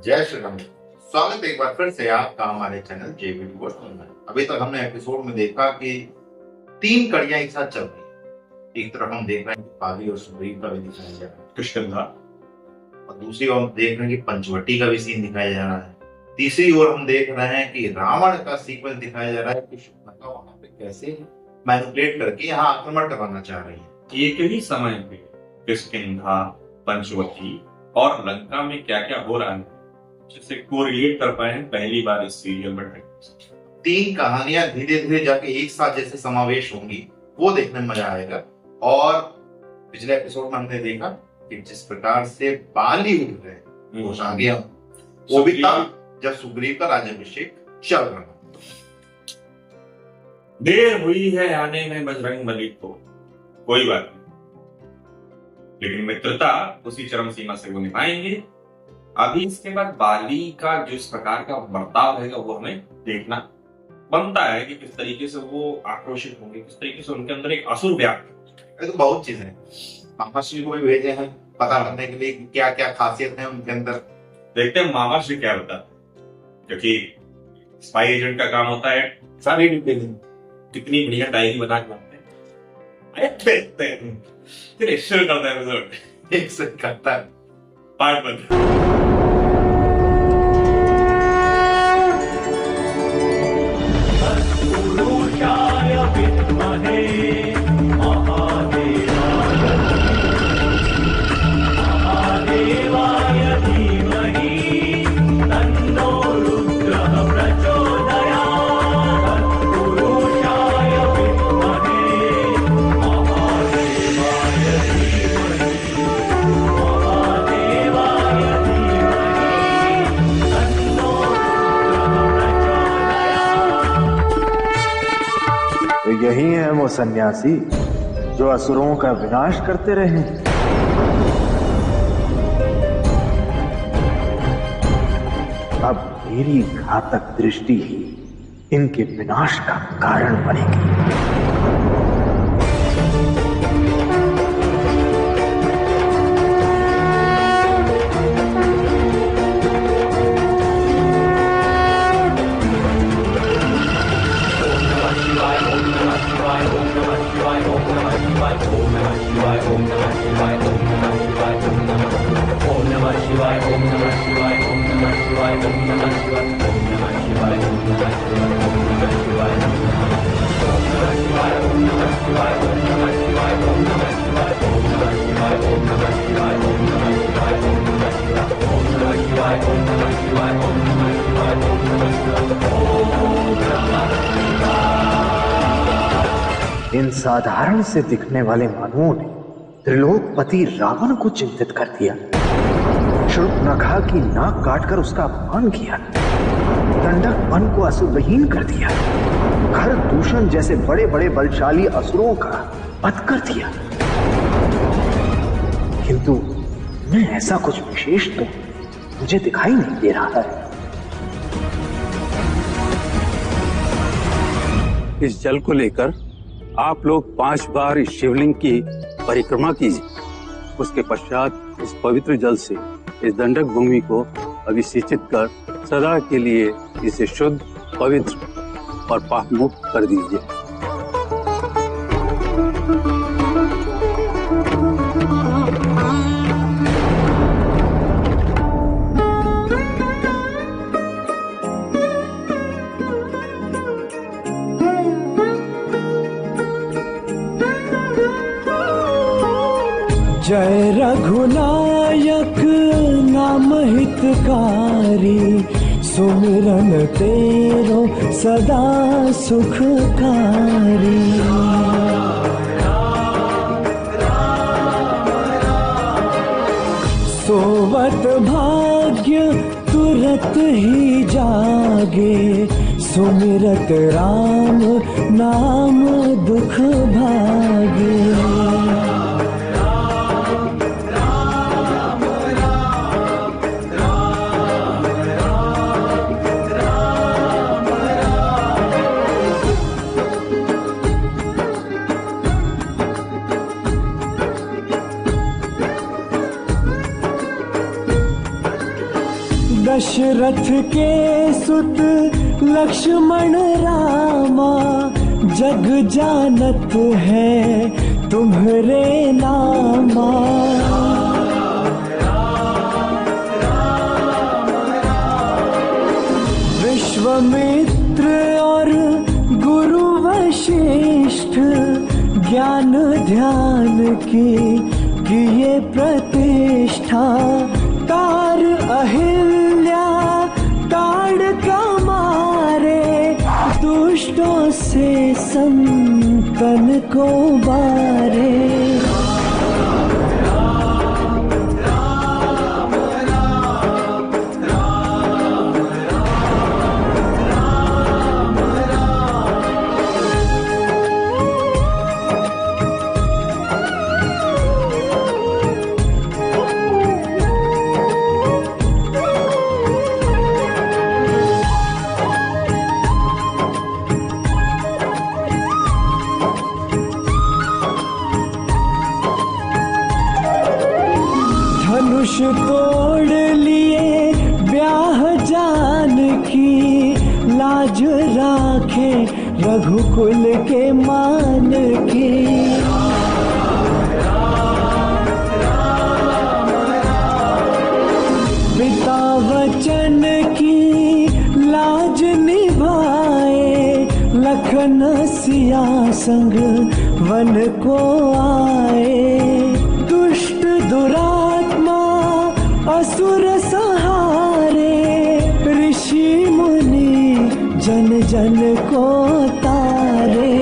जय श्री राम। स्वागत है एक बार फिर से आपका हमारे चैनल जेबी डिवोशनल में। अभी तक हमने एपिसोड में देखा कि तीन कड़ियां एक साथ चल रही हैं। एक तरफ हम देख रहे हैं कि पाली और सुग्रीव का भी दिखाया जा रहा है, किष्किंधा, और दूसरी ओर हम देख रहे हैं कि पंचवटी का भी सीन दिखाया जा रहा है। तीसरी ओर हम देख रहे हैं कि रावण का सीक्वेंस दिखाया जा रहा है कि शूर्पणखा वहां पे कैसे मैनिपुलेट करके यहाँ आक्रमण करवाना चाह रही है। एक ही समय पे किष्किंधा, पंचवटी और लंका में क्या क्या हो रहा है, जिससे कोरिलेट कर पाए हैं पहली बार इस सीरियल में। तीन कहानियां धीरे धीरे जाके एक साथ जैसे समावेश होंगी, वो देखने में मजा आएगा। और पिछले एपिसोड में हमने देखा कि जिस प्रकार से बाली उठ गए वो आ गया, वो भी तब जब सुग्रीव का राज्याभिषेक चल रहा। देर हुई है आने में बजरंगबली को, कोई बात नहीं, लेकिन मित्रता उसी चरम सीमा से वो निभाएंगे। अभी इसके बाद बाली का जिस प्रकार का बर्ताव रहेगा वो हमें देखना बनता है कि किस तरीके से वो आक्रोशित होंगे, किस तरीके से उनके अंदर एक असुर व्याप्त। तो बहुत चीजें मामाश्री को भी भेजे हैं पता करने के लिए क्या क्या खासियत है उनके अंदर। देखते हैं मामाश्री क्या होता है, क्योंकि स्पाई एजेंट का काम होता है सारी डिटेल कितनी बढ़िया डायरी बना के लाते हैं। देखते हैं फिर शुरू करता है एपिसोड। एक से करता है पार्ट 1। तो यही है वो सन्यासी जो असुरों का विनाश करते रहे। अब मेरी घातक दृष्टि ही इनके विनाश का कारण बनेगी। इन साधारण से दिखने वाले मानवों ने त्रिलोकपति रावण को चिंतित कर दिया। शूर्पणखा की नाक काटकर उसका अपमान किया, दंडक वन को असुरविहीन कर दिया, घर दूषण जैसे बड़े बड़े बलशाली असुरों का वध कर दिया। किंतु मैं ऐसा कुछ विशेष तो मुझे दिखाई नहीं दे रहा है। इस जल को लेकर आप लोग 5 बार इस शिवलिंग की परिक्रमा कीजिए। उसके पश्चात इस पवित्र जल से इस दंडक भूमि को अभिषेचित कर सदा के लिए इसे शुद्ध, पवित्र और पाप मुक्त कर दीजिए। जय रघुनायक नाम हितकारी, सुमिरन तेरो सदा सुखकारी। सोवत भाग्य तुरत ही जागे, सुमिरत राम नाम दुख भागे। दशरथ के सुत लक्ष्मण रामा, जग जानत है तुम्हारे नामा। विश्वामित्र और गुरु वशिष्ठ, ज्ञान ध्यान की किए प्रतिष्ठा। तार अहिल्या ताड़का मारे, दुष्टों से संतन को बारे। धनुष तोड़ लिए ब्याह जानकी, लाज राखे रघुकुल के मान की। पिता वचन की लाज निभाए, लखन सिया संग वन को आए। दुष्ट दुरात्मा असुर सहारे, ऋषि मुनि जन जन को तारे।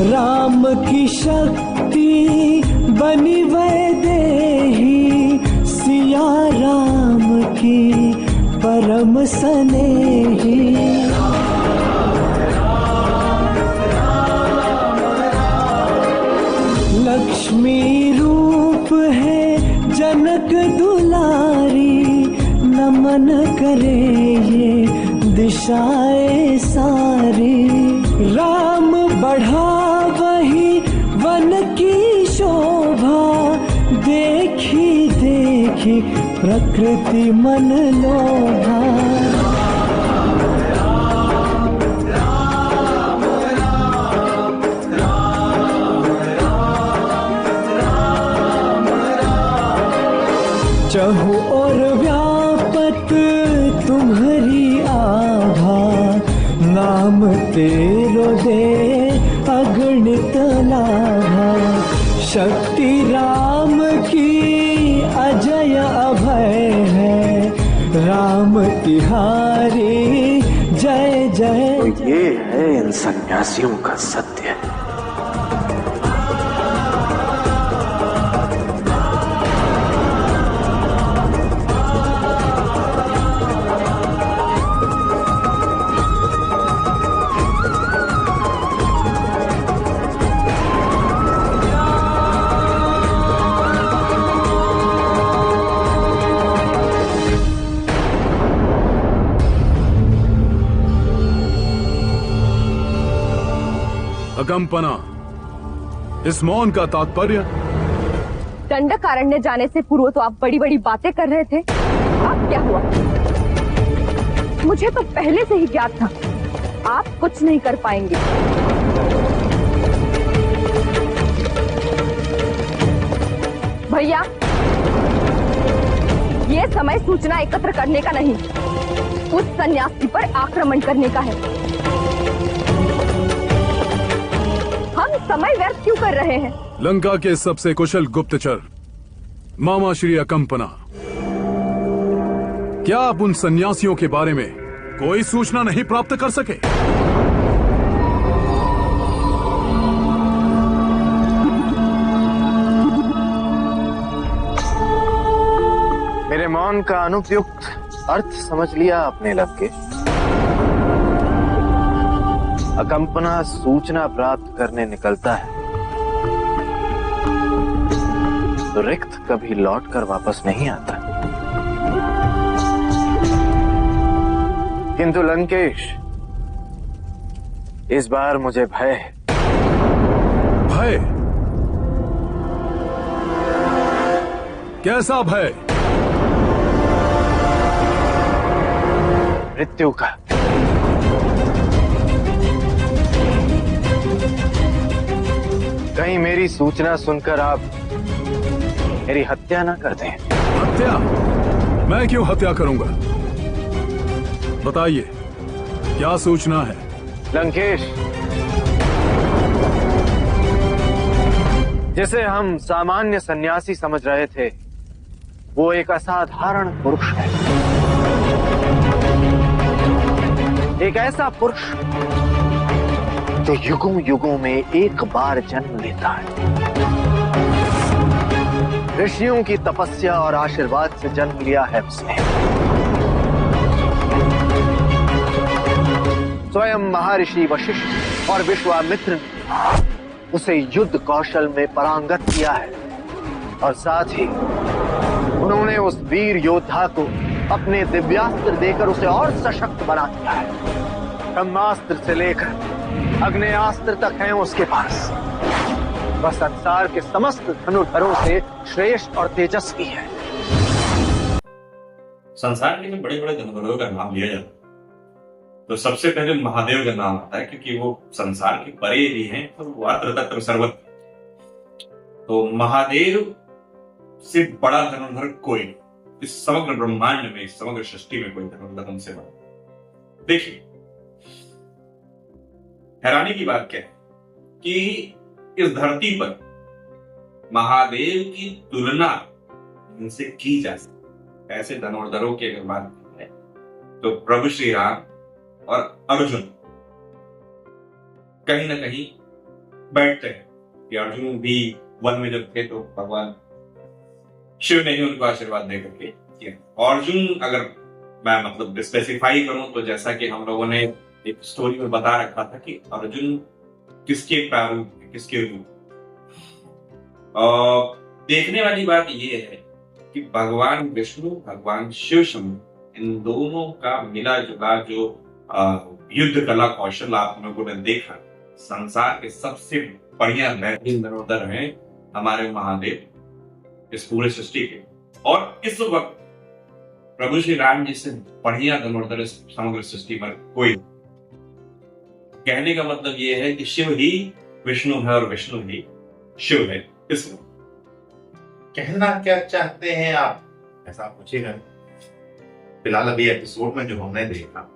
राम की शक्ति बनी वैदेही, सिया राम की परम स्नेही। लक्ष्मी रूप है जनक दुलारी, नमन करे ये दिशाएं सारी। राम बढ़ा वही वन की शोभा, देखी देखी प्रकृति मन लोभा। चहु और व्यापत तुम्हारी आभा, नाम तेरो दे अगणित लाभा। शक्ति राम की अजय अभय है, राम तिहारी जय जय। तो ये है इन सन्यासियों का सत्य। अकंपना, इस मौन का तात्पर्य? दंडकारण्य जाने से पूर्व तो आप बड़ी बड़ी बातें कर रहे थे, अब क्या हुआ? मुझे तो पहले से ही ज्ञात था आप कुछ नहीं कर पाएंगे। भैया, ये समय सूचना एकत्र करने का नहीं, उस सन्यासी पर आक्रमण करने का है। हम समय व्यर्थ क्यों कर रहे हैं? लंका के सबसे कुशल गुप्तचर मामा श्री अकंपना, क्या आप उन सन्यासियों के बारे में कोई सूचना नहीं प्राप्त कर सके? मेरे मौन का अनुपयुक्त अर्थ समझ लिया आपने लवकेश। अकंपना सूचना प्राप्त करने निकलता है, तो रिक्त कभी लौट कर वापस नहीं आता। किंतु लंकेश, इस बार मुझे भय है। भय? कैसा भय? मृत्यु का। कहीं मेरी सूचना सुनकर आप मेरी हत्या ना कर दें। हत्या? मैं क्यों हत्या करूंगा? बताइए, क्या सूचना है? लंकेश, जिसे हम सामान्य सन्यासी समझ रहे थे, वो एक असाधारण पुरुष है। एक ऐसा पुरुष जो युगों युगों में एक बार जन्म लेता है। ऋषियों की तपस्या और आशीर्वाद से जन्म लिया है उसने। स्वयं महर्षि वशिष्ठ और विश्वामित्र ने उसे युद्ध कौशल में पारंगत किया है और साथ ही उन्होंने उस वीर योद्धा को अपने दिव्यास्त्र देकर उसे और सशक्त बना दिया है। ब्रह्मास्त्र से लेकर अग्नेयास्त्र तक हैं उसके पास। वह संसार के समस्त धनुर्धरों से श्रेष्ठ और तेजस्वी है। संसार के जो बड़े बड़े धनुर्धरों का नाम लिया जाता है तो सबसे पहले महादेव का नाम आता है, क्योंकि वो संसार के परे भी हैं और वो अत्र तत्र सर्वत्र। तो महादेव से बड़ा धनुर्धर कोई नहीं। इस समग्र ब्रह्मांड में, इस समग्र सृष्टि में कोई धनुर्धर उनसे बड़ा। देखिए, हैरानी की बात क्या है कि इस धरती पर महादेव की तुलना इनसे की जा सकती। ऐसे धनुर्धरों की अगर बात की जाए तो प्रभु श्री राम और अर्जुन कहीं ना कहीं बैठते हैं कि अर्जुन भी वन में जब थे तो भगवान शिव ने ही उनको आशीर्वाद देकर के किया। अर्जुन, अगर मैं मतलब स्पेसिफाई करूं तो जैसा कि हम लोगों ने एक स्टोरी में बता रखा था कि अर्जुन किसके प्रारूप है, किसके रूप। देखने वाली बात यह है कि भगवान विष्णु, भगवान शिव शंभु, इन दोनों का मिला जुला जो युद्ध कला कौशल आप लोगों ने देखा, संसार के सबसे बढ़िया बेहतरीन धनुर्धर हैं हमारे महादेव इस पूरे सृष्टि के। और इस वक्त प्रभु श्री राम जी से बढ़िया धनुर्धर इस समग्र सृष्टि में कोई। कहने का मतलब यह है कि शिव ही विष्णु है और विष्णु ही शिव है। इस कहना क्या चाहते हैं आप, ऐसा आप पूछेगा। फिलहाल अभी एपिसोड में जो हमने देखा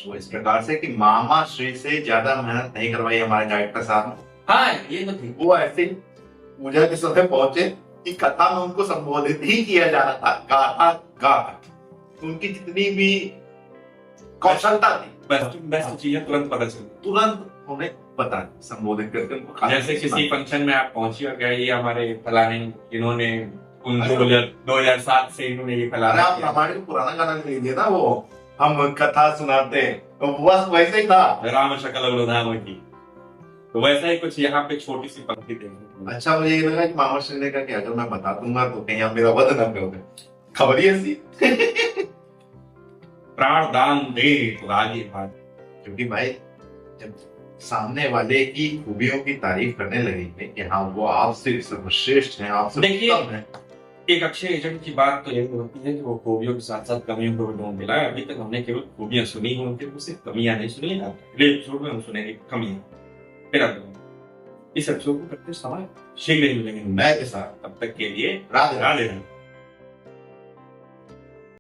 वो इस प्रकार से कि मामा श्री से ज्यादा मेहनत नहीं करवाई हमारे डायरेक्टर साहब ने। हाँ, ये तो थी। वो ऐसे मुझे के समय पहुंचे कि कथा में उनको संबोधित ही किया जा रहा था, गाथा गा। उनकी जितनी भी कौशलता थी, बेस्ट चीजें तुरंत पता चली, तुरंत उन्हें पता संबोधित करके उनको। जैसे किसी फंक्शन में आप पहुंचे और क्या ये हमारे फलाने इन्होंने 2007 से इन्होंने ये फैलाना। आप हमारे पुराना गाना लीजिए ना, वो हम कथा सुनाते तो बस वैसे ही था, राम शकल वृद्धाम की। तो वैसा ही कुछ यहाँ पे छोटी सी पंक्ति देंगे। अच्छा, मुझे ये लगा कि मामा श्री ने कहा कि अगर मैं बता दूंगा तो कहीं आप मेरा वध न करोगे। खबर ही ऐसी प्राण दान दे तो आगे बात। क्योंकि भाई जब सामने वाले की खूबियों की तारीफ करने लगेंगे कि हाँ वो आपसे सर्वश्रेष्ठ हैं, आपसे देखिए, उत्तम हैं। एक अच्छे एजेंट की बात तो यही होती है कि वो खूबियों के साथ साथ कमियों को भी ढूंढ मिला है। अभी तक हमने केवल खूबियां सुनी हैं उनके, उससे कमियां नहीं सुनी है। अगले एपिसोड में हम सुनेंगे कमियां। फिर अब इस एपिसोड को करते समय शीघ्र ही मिलेंगे मैं के साथ। तब तक के लिए राधे राधे।